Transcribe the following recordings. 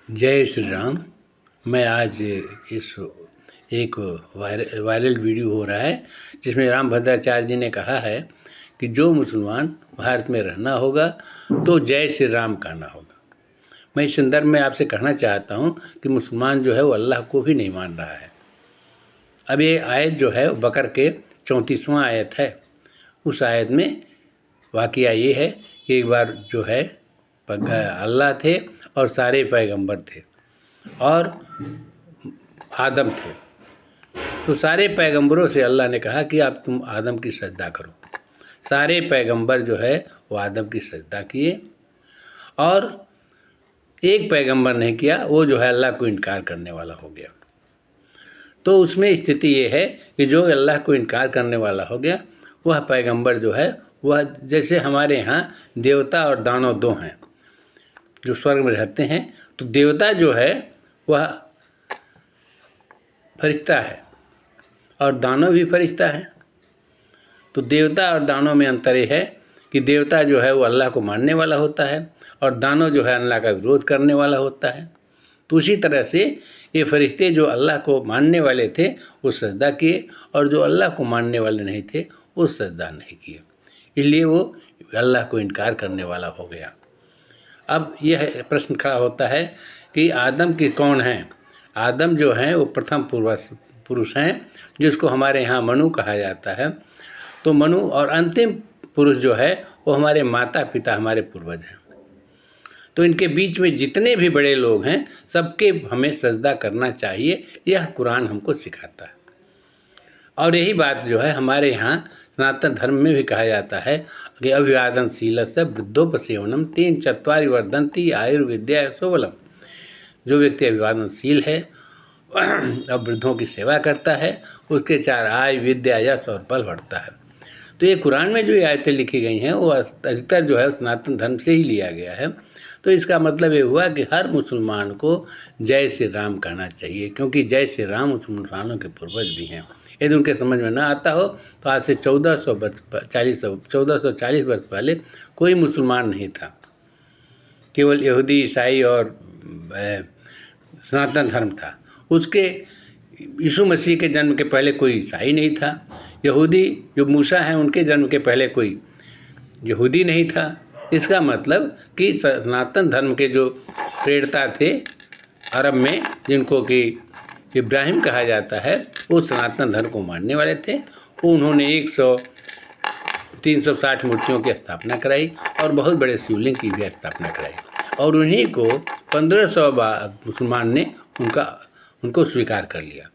जय श्री राम। मैं आज इस एक वायरल वीडियो हो रहा है जिसमें रामभद्राचार्य जी ने कहा है कि जो मुसलमान भारत में रहना होगा तो जय श्री राम कहना होगा। मैं इस संदर्भ में आपसे कहना चाहता हूं कि मुसलमान जो है वो अल्लाह को भी नहीं मान रहा है। अब ये आयत जो है बकर के 34वां आयत है। उस आयत में वाक़या ये है कि एक बार जो है अल्लाह थे और सारे पैगंबर थे और आदम थे। तो सारे पैगंबरों से अल्लाह ने कहा कि आप तुम आदम की सजदा करो। सारे पैगंबर जो है वो आदम की सजदा किए और एक पैगंबर नहीं किया, वो जो है अल्लाह को इनकार करने वाला हो गया। तो उसमें स्थिति ये है कि जो अल्लाह को इनकार करने वाला हो गया वह पैगंबर जो है वह जैसे हमारे यहाँ देवता और दानव दो हैं जो स्वर्ग में रहते हैं। तो देवता जो है वह फरिश्ता है और दानव भी फरिश्ता है। तो देवता और दानव में अंतर ये है कि देवता जो है वो अल्लाह को मानने वाला होता है और दानव जो है अल्लाह का विरोध करने वाला होता है। तो उसी तरह से ये फरिश्ते जो अल्लाह को मानने वाले थे वो सजदा किए और जो अल्लाह को मानने वाले नहीं थे वो सजदा नहीं किए, इसलिए वो अल्लाह को इनकार करने वाला हो गया। अब यह प्रश्न खड़ा होता है कि आदम की कौन हैं। आदम जो हैं वो प्रथम पुरुष हैं जिसको हमारे यहाँ मनु कहा जाता है। तो मनु और अंतिम पुरुष जो है वो हमारे माता पिता, हमारे पूर्वज हैं। तो इनके बीच में जितने भी बड़े लोग हैं सबके हमें सजदा करना चाहिए, यह कुरान हमको सिखाता है। और यही बात जो है हमारे यहाँ सनातन धर्म में भी कहा जाता है कि अभिवादनशील से वृद्धोपसेवनम 3-4 वर्धन्ति आयुर्विद्या सोबलम। जो व्यक्ति अभिवादनशील है और वृद्धों की सेवा करता है उसके 4 आयु, विद्या, यश और बल बढ़ता है। तो ये कुरान में जो ये आयतें लिखी गई हैं वो अधिकतर जो है सनातन धर्म से ही लिया गया है। तो इसका मतलब ये हुआ कि हर मुसलमान को जय श्री राम कहना चाहिए, क्योंकि जय श्री राम उस मुसलमानों के पूर्वज भी हैं। यदि उनके समझ में ना आता हो तो आज से 1440 वर्ष पहले कोई मुसलमान नहीं था, केवल यहूदी, ईसाई और सनातन धर्म था। उसके यीशु मसीह के जन्म के पहले कोई ईसाई नहीं था। यहूदी जो मूसा हैं उनके जन्म के पहले कोई यहूदी नहीं था। इसका मतलब कि सनातन धर्म के जो प्रेरता थे अरब में, जिनको कि इब्राहिम कहा जाता है, वो सनातन धर्म को मानने वाले थे। उन्होंने 360 मूर्तियों की स्थापना कराई और बहुत बड़े शिवलिंग की भी स्थापना कराई और उन्हीं को 1500 मुसलमान ने उनको स्वीकार कर लिया।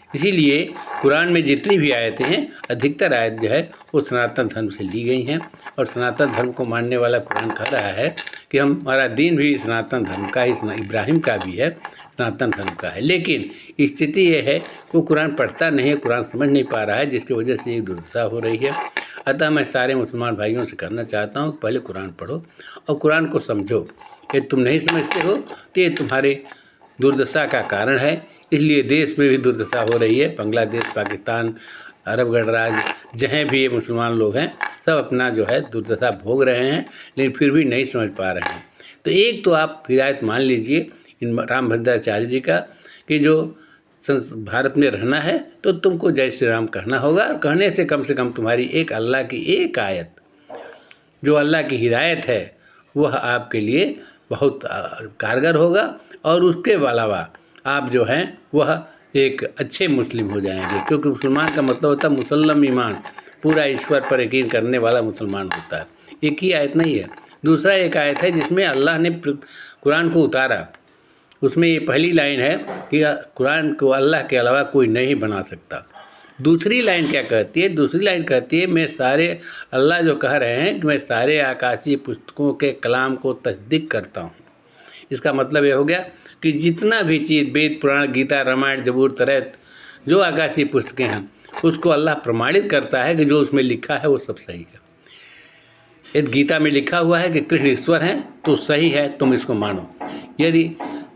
इसीलिए कुरान में जितनी भी आयतें हैं अधिकतर आयत जो है वो सनातन धर्म से ली गई हैं और सनातन धर्म को मानने वाला कुरान कह रहा है कि हमारा दीन भी सनातन धर्म का ही, इब्राहिम का भी है, सनातन धर्म का है। लेकिन स्थिति ये है वो कुरान पढ़ता नहीं है, कुरान समझ नहीं पा रहा है, जिसकी वजह से एक दुर्दशा हो रही है। अतः मैं सारे मुसलमान भाइयों से कहना चाहता हूँ पहले कुरान पढ़ो और कुरान को समझो। यदि तुम नहीं समझते हो तो ये तुम्हारे दुर्दशा का कारण है। इसलिए देश में भी दुर्दशा हो रही है। बांग्लादेश, पाकिस्तान, अरब गणराज्य, जहाँ भी ये मुसलमान लोग हैं सब अपना जो है दुर्दशा भोग रहे हैं, लेकिन फिर भी नहीं समझ पा रहे हैं। तो एक तो आप हिदायत मान लीजिए इन रामभद्राचार्य जी का कि जो भारत में रहना है तो तुमको जय श्री राम कहना होगा और कहने से कम तुम्हारी एक अल्लाह की एक आयत, जो अल्लाह की हिदायत है, वह आपके लिए बहुत कारगर होगा और उसके अलावा आप जो हैं वह एक अच्छे मुस्लिम हो जाएंगे। क्योंकि मुसलमान का मतलब होता है मुसल्लम ईमान, पूरा ईश्वर पर यकीन करने वाला मुसलमान होता है। एक ही आयत नहीं है, दूसरा एक आयत है जिसमें अल्लाह ने कुरान को उतारा। उसमें ये पहली लाइन है कि कुरान को अल्लाह के अलावा कोई नहीं बना सकता। दूसरी लाइन क्या कहती है? दूसरी लाइन कहती है मैं सारे, अल्लाह जो कह रहे हैं कि मैं सारे आकाशीय पुस्तकों के कलाम को तस्दीक करता हूँ। इसका मतलब ये हो गया कि जितना भी चीज़ वेद, पुराण, गीता, रामायण, जबूर, तौरात, जो आकाशीय पुस्तकें हैं उसको अल्लाह प्रमाणित करता है कि जो उसमें लिखा है वो सब सही है। यदि गीता में लिखा हुआ है कि कृष्ण ईश्वर हैं तो सही है, तुम इसको मानो। यदि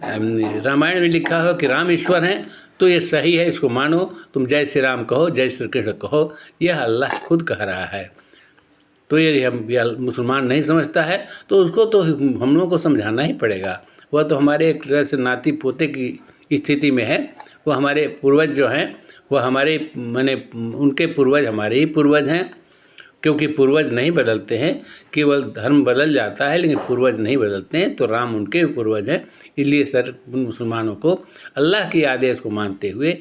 रामायण में लिखा हो कि राम ईश्वर हैं तो ये सही है, इसको मानो। तुम जय श्री राम कहो, जय श्री कृष्ण कहो, यह अल्लाह खुद कह रहा है। तो यदि हम मुसलमान नहीं समझता है तो उसको तो हम लोगों को समझाना ही पड़ेगा। वह तो हमारे एक तरह से नाती पोते की स्थिति में है। वो हमारे पूर्वज जो हैं वह हमारे माने उनके पूर्वज हमारे ही पूर्वज हैं, क्योंकि पूर्वज नहीं बदलते हैं, केवल धर्म बदल जाता है लेकिन पूर्वज नहीं बदलते हैं। तो राम उनके पूर्वज हैं। इसलिए सर मुसलमानों को अल्लाह के आदेश को मानते हुए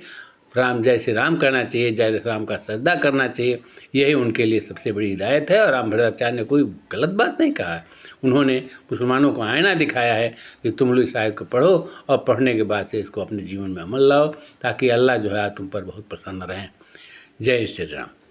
राम जय श्री राम करना चाहिए, जय राम का सजदा करना चाहिए। यही उनके लिए सबसे बड़ी हिदायत है। और राम भद्राचार्य ने कोई गलत बात नहीं कहा है। उन्होंने मुसलमानों को आईना दिखाया है कि तुम लोग इस आयत को पढ़ो और पढ़ने के बाद से इसको अपने जीवन में अमल लाओ, ताकि अल्लाह जो है तुम पर बहुत प्रसन्न रहें। जय श्री राम।